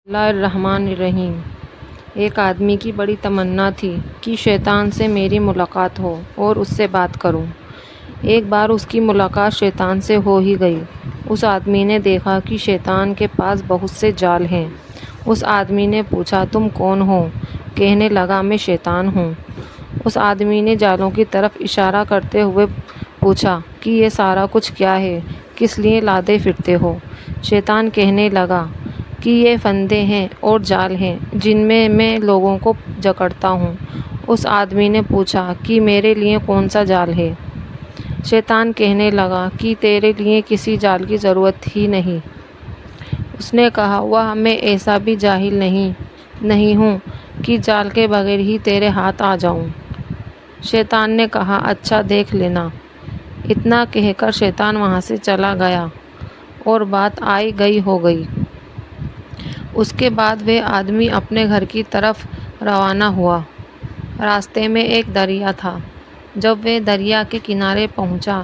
اللہ الرحمن الرحیم۔ ایک آدمی کی بڑی تمنا تھی کہ شیطان سے میری ملاقات ہو اور اس سے بات کروں۔ ایک بار اس کی ملاقات شیطان سے ہو ہی گئی۔ اس آدمی نے دیکھا کہ شیطان کے پاس بہت سے جال ہیں۔ اس آدمی نے پوچھا، تم کون ہو؟ کہنے لگا، میں شیطان ہوں۔ اس آدمی نے جالوں کی طرف اشارہ کرتے ہوئے پوچھا کہ یہ سارا کچھ کیا ہے؟ کس لیے لادے پھرتے ہو؟ شیطان کہنے لگا کہ یہ پھندے ہیں اور جال ہیں جن میں لوگوں کو جکڑتا ہوں۔ اس آدمی نے پوچھا کہ میرے لیے کون سا جال ہے؟ شیطان کہنے لگا کہ تیرے لیے کسی جال کی ضرورت ہی نہیں۔ اس نے کہا، واہ، میں ایسا بھی جاہل نہیں ہوں کہ جال کے بغیر ہی تیرے ہاتھ آ جاؤں۔ شیطان نے کہا، اچھا دیکھ لینا۔ اتنا کہہ کر شیطان وہاں سے چلا گیا اور بات آئی گئی ہو گئی۔ اس کے بعد وہ آدمی اپنے گھر کی طرف روانہ ہوا۔ راستے میں ایک دریا تھا۔ جب وہ دریا کے کنارے پہنچا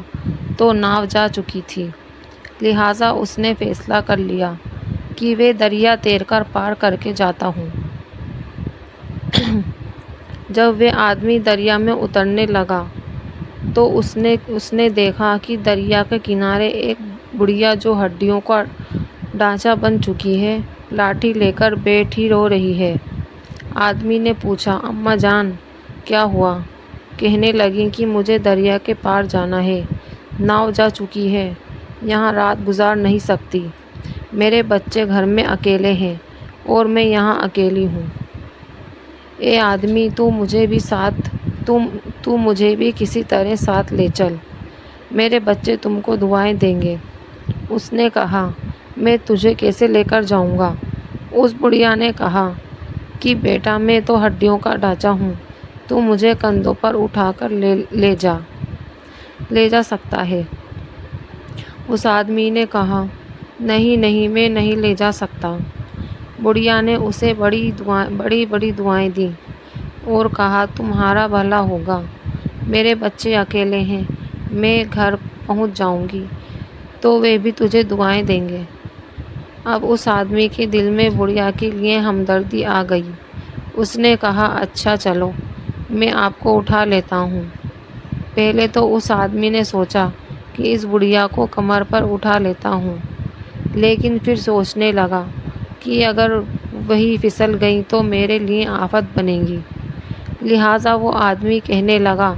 تو ناؤ جا چکی تھی، لہٰذا اس نے فیصلہ کر لیا کہ وہ دریا تیر کر پار کر کے جاتا ہوں۔ جب وہ آدمی دریا میں اترنے لگا تو اس نے دیکھا کہ دریا کے کنارے ایک بڑھیا جو ہڈیوں کا ڈھانچہ بن چکی ہے، لاٹھی لے کر بیٹھی رو رہی ہے۔ آدمی نے پوچھا، اماں جان، کیا ہوا؟ کہنے لگی کہ مجھے دریا کے پار جانا ہے، ناؤ جا چکی ہے، یہاں رات گزار نہیں سکتی، میرے بچے گھر میں اکیلے ہیں اور میں یہاں اکیلی ہوں۔ اے آدمی، تو مجھے بھی کسی طرح ساتھ لے چل، میرے بچے تم کو دعائیں دیں گے۔ اس نے کہا، میں تجھے کیسے لے کر جاؤں گا؟ اس بڑھیا نے کہا کہ بیٹا، میں تو ہڈیوں کا ڈھانچہ ہوں، تو مجھے کندھوں پر اٹھا کر لے جا سکتا ہے۔ اس آدمی نے کہا، نہیں، میں نہیں لے جا سکتا۔ بڑھیا نے اسے بڑی بڑی دعائیں دیں اور کہا، تمہارا بھلا ہوگا، میرے بچے اکیلے ہیں، میں گھر پہنچ جاؤں گی تو وہ بھی تجھے دعائیں دیں گے۔ اب اس آدمی کے دل میں بڑھیا کے لیے ہمدردی آ گئی۔ اس نے کہا، اچھا چلو، میں آپ کو اٹھا لیتا ہوں۔ پہلے تو اس آدمی نے سوچا کہ اس بڑھیا کو کمر پر اٹھا لیتا ہوں، لیکن پھر سوچنے لگا کہ اگر وہی پھسل گئی تو میرے لیے آفت بنے گی، لہٰذا وہ آدمی کہنے لگا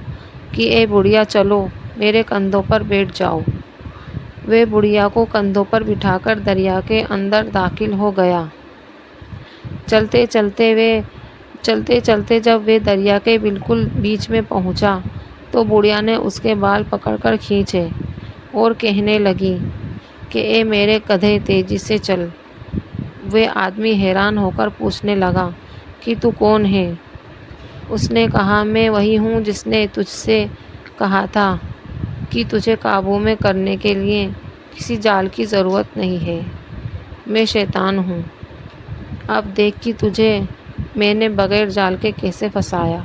کہ اے بڑھیا، چلو میرے کندھوں پر بیٹھ جاؤ۔ وہ بڑھیا کو کندھوں پر بٹھا کر دریا کے اندر داخل ہو گیا۔ چلتے چلتے جب وہ دریا کے بالکل بیچ میں پہنچا تو بڑھیا نے اس کے بال پکڑ کر کھینچے اور کہنے لگی کہ اے میرے گدھے، تیزی سے چل۔ وہ آدمی حیران ہو کر پوچھنے لگا کہ تو کون ہے؟ اس نے کہا، میں وہی ہوں جس نے تجھ سے کہا تھا کہ تجھے قابو میں کرنے کے لیے کسی جال کی ضرورت نہیں ہے، میں شیطان ہوں۔ اب دیکھ کہ تجھے میں نے بغیر جال کے کیسے پھنسایا۔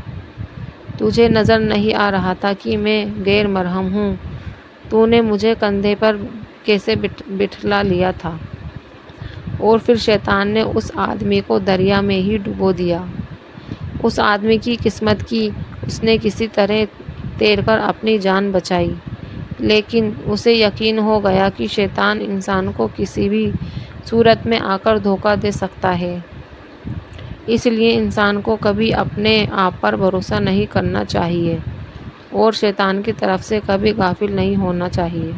تجھے نظر نہیں آ رہا تھا کہ میں غیر محرم ہوں؟ تو نے مجھے کندھے پر کیسے بٹھلا لیا تھا؟ اور پھر شیطان نے اس آدمی کو دریا میں ہی ڈبو دیا۔ اس آدمی کی قسمت کہ اس نے کسی طرح تیر کر اپنی جان بچائی، لیکن اسے یقین ہو گیا کہ شیطان انسان کو کسی بھی صورت میں آ کر دھوکہ دے سکتا ہے، اس لیے انسان کو کبھی اپنے آپ پر بھروسہ نہیں کرنا چاہیے اور شیطان کی طرف سے کبھی غافل نہیں ہونا چاہیے۔